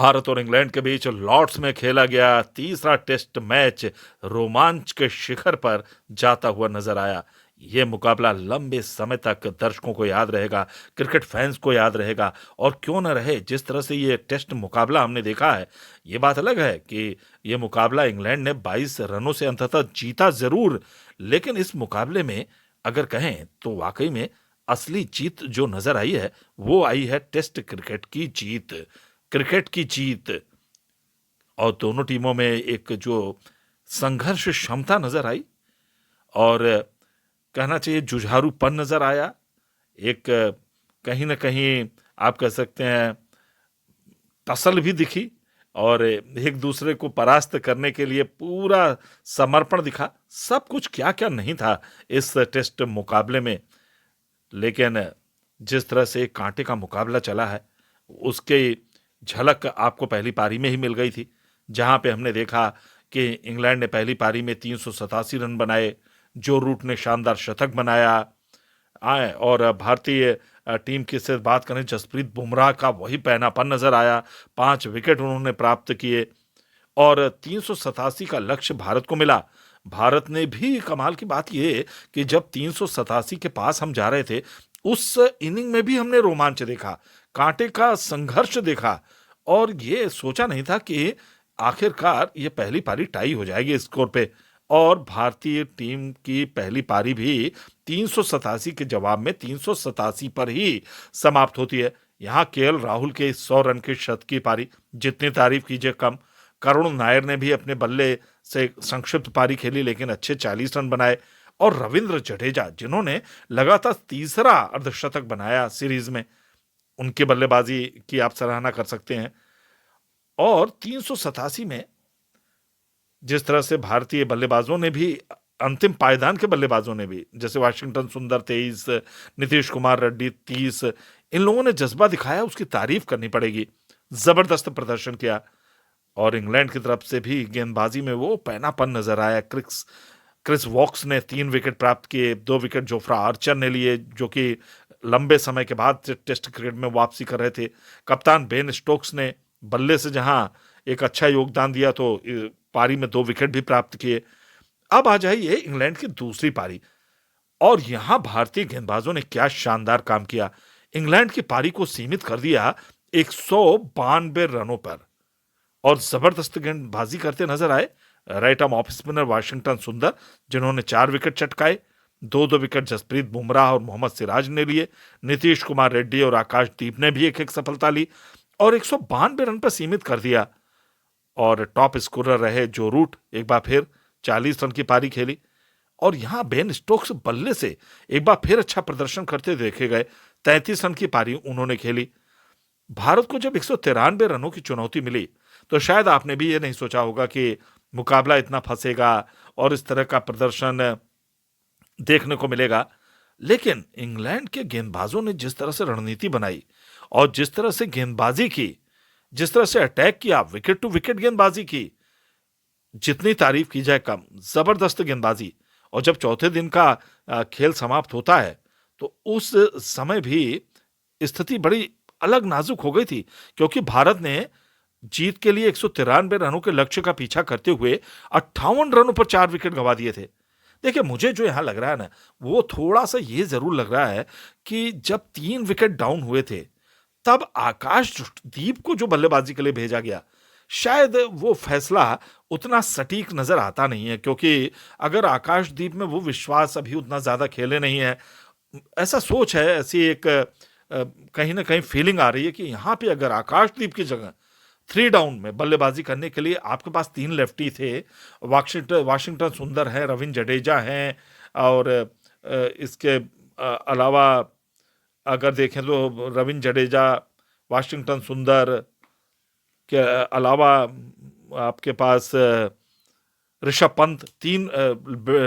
भारत और इंग्लैंड के बीच लॉर्ड्स में खेला गया तीसरा टेस्ट मैच रोमांच के शिखर पर जाता हुआ नजर आया। यह मुकाबला लंबे समय तक दर्शकों को याद रहेगा, क्रिकेट फैंस को याद रहेगा। और क्यों न रहे, जिस तरह से यह टेस्ट मुकाबला हमने देखा है, ये बात अलग है कि यह मुकाबला इंग्लैंड ने 22 रनों से अंततः जीता जरूर, लेकिन इस मुकाबले में अगर कहें तो वाकई में असली जीत जो नजर आई है वो आई है टेस्ट क्रिकेट की जीत। क्रिकेट की जीत और दोनों टीमों में एक जो संघर्ष क्षमता नजर आई, और कहना चाहिए जुझारूपन नजर आया। एक कहीं ना कहीं आप कह सकते हैं टसल भी दिखी, और एक दूसरे को परास्त करने के लिए पूरा समर्पण दिखा। सब कुछ क्या क्या नहीं था इस टेस्ट मुकाबले में, लेकिन जिस तरह से कांटे का मुकाबला चला है उसके झलक आपको पहली पारी में ही मिल गई थी, जहां पे हमने देखा कि इंग्लैंड ने पहली पारी में 387 रन बनाए, जो रूट ने शानदार शतक बनाया आए, और भारतीय टीम की से बात करें, जसप्रीत बुमराह का वही पहनापन नजर आया। 5 विकेट उन्होंने प्राप्त किए और 387 का लक्ष्य भारत को मिला। भारत ने भी, कमाल की बात यह कि जब 387 के पास हम जा रहे थे, उस इनिंग में भी हमने रोमांच देखा, कांटे का संघर्ष देखा, और ये सोचा नहीं था कि आखिरकार ये पहली पारी टाई हो जाएगी स्कोर पे। और भारतीय टीम की पहली पारी भी 387 के जवाब में 387 पर ही समाप्त होती है। यहां केएल राहुल के 100 रन के शतक की पारी, जितनी तारीफ कीजिए कम। करुण नायर ने भी अपने बल्ले से संक्षिप्त पारी खेली, लेकिन अच्छे 40 रन बनाए। और रविंद्र जडेजा, जिन्होंने लगातार तीसरा अर्धशतक बनाया सीरीज में, उनकी बल्लेबाजी की आप सराहना कर सकते हैं। और 387 में जिस तरह से भारतीय बल्लेबाजों ने भी, अंतिम पायदान के बल्लेबाजों ने भी, जैसे वाशिंगटन सुंदर 23, नीतीश कुमार रेड्डी 30, इन लोगों ने जज्बा दिखाया, उसकी तारीफ करनी पड़ेगी। जबरदस्त प्रदर्शन किया। और इंग्लैंड की तरफ से भी गेंदबाजी में वो पैनापन नजर आया। क्रिस क्रिस वॉक्स ने 3 विकेट प्राप्त किए, 2 विकेट जोफ्रा आर्चर ने लिए, जो कि लंबे समय के बाद टेस्ट क्रिकेट में वापसी कर रहे थे। कप्तान बेन स्टोक्स ने बल्ले से जहां एक अच्छा योगदान दिया, तो पारी में 2 विकेट भी प्राप्त किए। अब आ जाइए इंग्लैंड की दूसरी पारी, और यहां भारतीय गेंदबाजों ने क्या शानदार काम किया। इंग्लैंड की पारी को सीमित कर दिया 192 रनों पर, और जबरदस्त गेंदबाजी करते नजर आए right arm off spinner Washington सुंदर, जिन्होंने 4 विकेट चटकाए। 2-2 विकेट जसप्रीत बुमराह और मोहम्मद सिराज ने लिए। नीतीश कुमार रेड्डी और आकाशदीप ने भी एक एक सफलता ली, और 192 रन पर सीमित कर दिया। और टॉप स्कोरर रहे जो रूट, एक बार फिर 40 रन की पारी खेली। और यहां बेन स्टोक्स बल्ले से एक बार फिर अच्छा प्रदर्शन करते देखे गए। 33 रन की पारी उन्होंने खेली। भारत को जब 193 रनों की चुनौती मिली, तो शायद आपने भी ये नहीं सोचा होगा कि मुकाबला इतना फंसेगा और इस तरह का प्रदर्शन देखने को मिलेगा। लेकिन इंग्लैंड के गेंदबाजों ने जिस तरह से रणनीति बनाई और जिस तरह से गेंदबाजी की, जिस तरह से अटैक किया, विकेट टू विकेट गेंदबाजी की, जितनी तारीफ की जाए कम। जबरदस्त गेंदबाजी। और जब चौथे दिन का खेल समाप्त होता है, तो उस समय भी स्थिति बड़ी अलग नाजुक हो गई थी, क्योंकि भारत ने जीत के लिए 193 रनों के लक्ष्य का पीछा करते हुए 58 रनों पर 4 विकेट गंवा दिए थे। देखिए, मुझे जो यहां लग रहा है ना, वो थोड़ा सा ये जरूर लग रहा है कि जब 3 विकेट डाउन हुए थे, तब आकाशदीप को जो बल्लेबाजी के लिए भेजा गया, शायद वो फैसला उतना सटीक नजर आता नहीं है, क्योंकि अगर आकाशदीप में वो विश्वास अभी उतना ज्यादा खेले नहीं है, ऐसा सोच है, ऐसी एक कहीं ना कहीं फीलिंग आ रही है कि यहां पे अगर आकाशदीप की जगह 3 डाउन में बल्लेबाजी करने के लिए आपके पास 3 लेफ्टी थे, वाशिंगटन वाशिंगटन सुंदर है, रविंद्र जडेजा हैं, और इसके अलावा अगर देखें तो रविंद्र जडेजा, वाशिंगटन सुंदर के अलावा आपके पास ऋषभ पंत, 3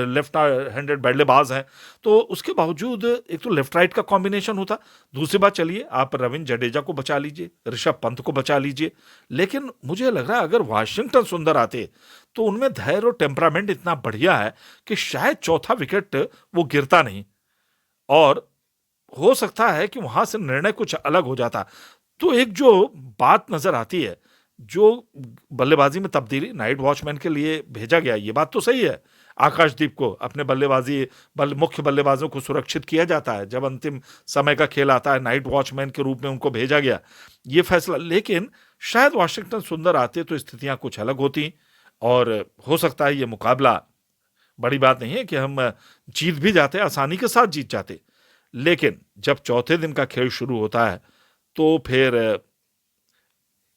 लेफ्ट हैंडेड बल्लेबाज हैं। तो उसके बावजूद एक तो लेफ्ट राइट का कॉम्बिनेशन होता, दूसरी बात, चलिए आप रविंद्र जडेजा को बचा लीजिए, ऋषभ पंत को बचा लीजिए, लेकिन मुझे लग रहा है अगर वाशिंगटन सुंदर आते तो उनमें धैर्य और टेम्परामेंट इतना बढ़िया है कि शायद चौथा विकेट वो गिरता नहीं, और हो सकता है कि वहां से निर्णय कुछ अलग हो जाता। तो एक जो बात नजर आती है जो बल्लेबाजी में तब्दीली नाइट वॉचमैन के लिए भेजा गया, ये बात तो सही है। आकाशदीप को अपने मुख्य बल्लेबाजों को सुरक्षित किया जाता है, जब अंतिम समय का खेल आता है नाइट वॉचमैन के रूप में उनको भेजा गया, ये फैसला। लेकिन शायद वाशिंगटन सुंदर आते तो स्थितियां कुछ अलग होती, और हो सकता है ये मुकाबला, बड़ी बात नहीं है कि हम जीत भी जाते, आसानी के साथ जीत जाते। लेकिन जब चौथे दिन का खेल शुरू होता है तो फिर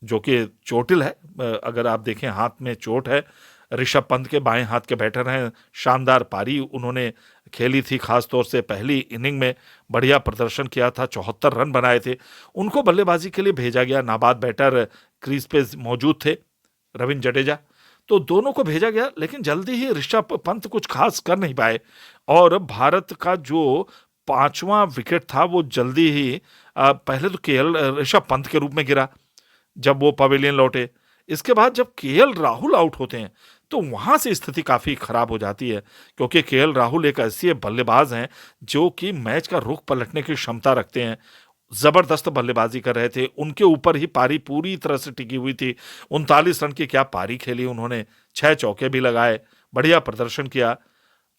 जो कि चोटिल है, अगर आप देखें हाथ में चोट है, ऋषभ पंत के बाएं हाथ के बैटर हैं, शानदार पारी उन्होंने खेली थी, खासतौर से पहली इनिंग में बढ़िया प्रदर्शन किया था, 74 रन बनाए थे। उनको बल्लेबाजी के लिए भेजा गया, नाबाद बैटर क्रीज पे मौजूद थे रविंद्र जडेजा, तो दोनों को भेजा गया। लेकिन जल्दी ही ऋषभ पंत कुछ खास कर नहीं पाए, और भारत का जो पांचवां विकेट था वो जल्दी ही पहले तो केएल ऋषभ पंत के रूप में गिरा जब वो पवेलियन लौटे। इसके बाद जब केएल राहुल आउट होते हैं तो वहां से स्थिति काफी खराब हो जाती है, क्योंकि केएल राहुल एक ऐसे बल्लेबाज हैं जो कि मैच का रुख पलटने की क्षमता रखते हैं। जबरदस्त बल्लेबाजी कर रहे थे, उनके ऊपर ही पारी पूरी तरह से टिकी हुई थी। 39 रन की क्या पारी खेली उन्होंने, 6 चौके भी लगाए, बढ़िया प्रदर्शन किया।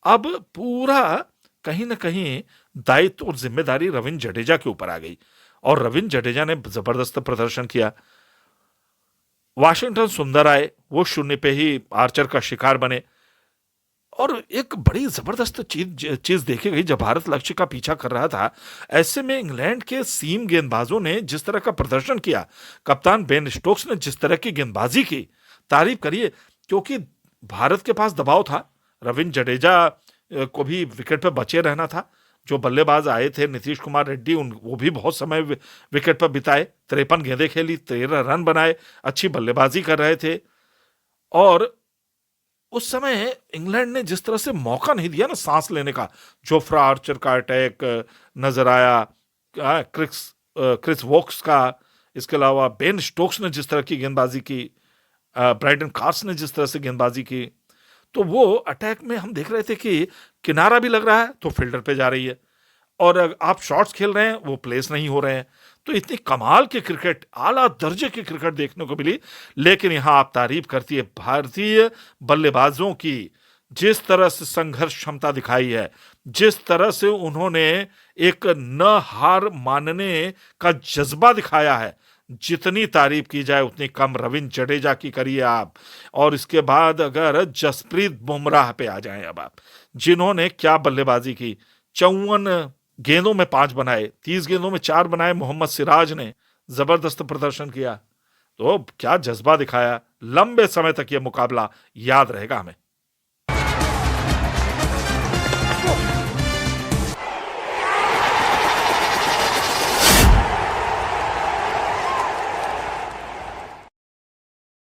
अब पूरा कहीं ना कहीं दायित्व और जिम्मेदारी रविंद्र जडेजा के ऊपर आ गई, और रविंद्र जडेजा ने जबरदस्त प्रदर्शन किया। वाशिंगटन सुंदर आए, वो शून्य पे ही आर्चर का शिकार बने, और एक बड़ी जबरदस्त चीज चीज देखी गई, जब भारत लक्ष्य का पीछा कर रहा था, ऐसे में इंग्लैंड के सीम गेंदबाजों ने जिस तरह का प्रदर्शन किया, कप्तान बेन स्टोक्स ने जिस तरह की गेंदबाजी की, तारीफ करिए। क्योंकि भारत के पास दबाव था, रविंद्र जडेजा को भी विकेट पर बचे रहना था। जो बल्लेबाज आए थे नीतीश कुमार रेड्डी, उन वो भी बहुत समय विकेट पर बिताए, 53 गेंदें खेली, 13 रन बनाए, अच्छी बल्लेबाजी कर रहे थे। और उस समय इंग्लैंड ने जिस तरह से मौका नहीं दिया ना सांस लेने का, जोफ्रा आर्चर का अटैक नजर आया, क्रिस वोक्स का, इसके अलावा बेन स्टोक्स ने जिस तरह की गेंदबाजी की, ब्राइडन कार्स ने जिस तरह से गेंदबाजी की, तो वो अटैक में हम देख रहे थे कि किनारा भी लग रहा है तो फील्डर पे जा रही है, और आप शॉट्स खेल रहे हैं वो प्लेस नहीं हो रहे हैं। तो इतनी कमाल की क्रिकेट, आला दर्जे की क्रिकेट देखने को मिली। लेकिन यहां आप तारीफ करती है भारतीय बल्लेबाजों की, जिस तरह से संघर्ष क्षमता दिखाई है, जिस तरह से उन्होंने एक न हार मानने का जज्बा दिखाया है, जितनी तारीफ की जाए उतनी कम। रविंद्र जडेजा की करिए आप, और इसके बाद अगर जसप्रीत बुमराह पे आ जाएं अब आप, जिन्होंने क्या बल्लेबाजी की, 54 गेंदों में 5 बनाए, 30 गेंदों में 4 बनाए। मोहम्मद सिराज ने जबरदस्त प्रदर्शन किया, तो क्या जज्बा दिखाया। लंबे समय तक यह मुकाबला याद रहेगा हमें।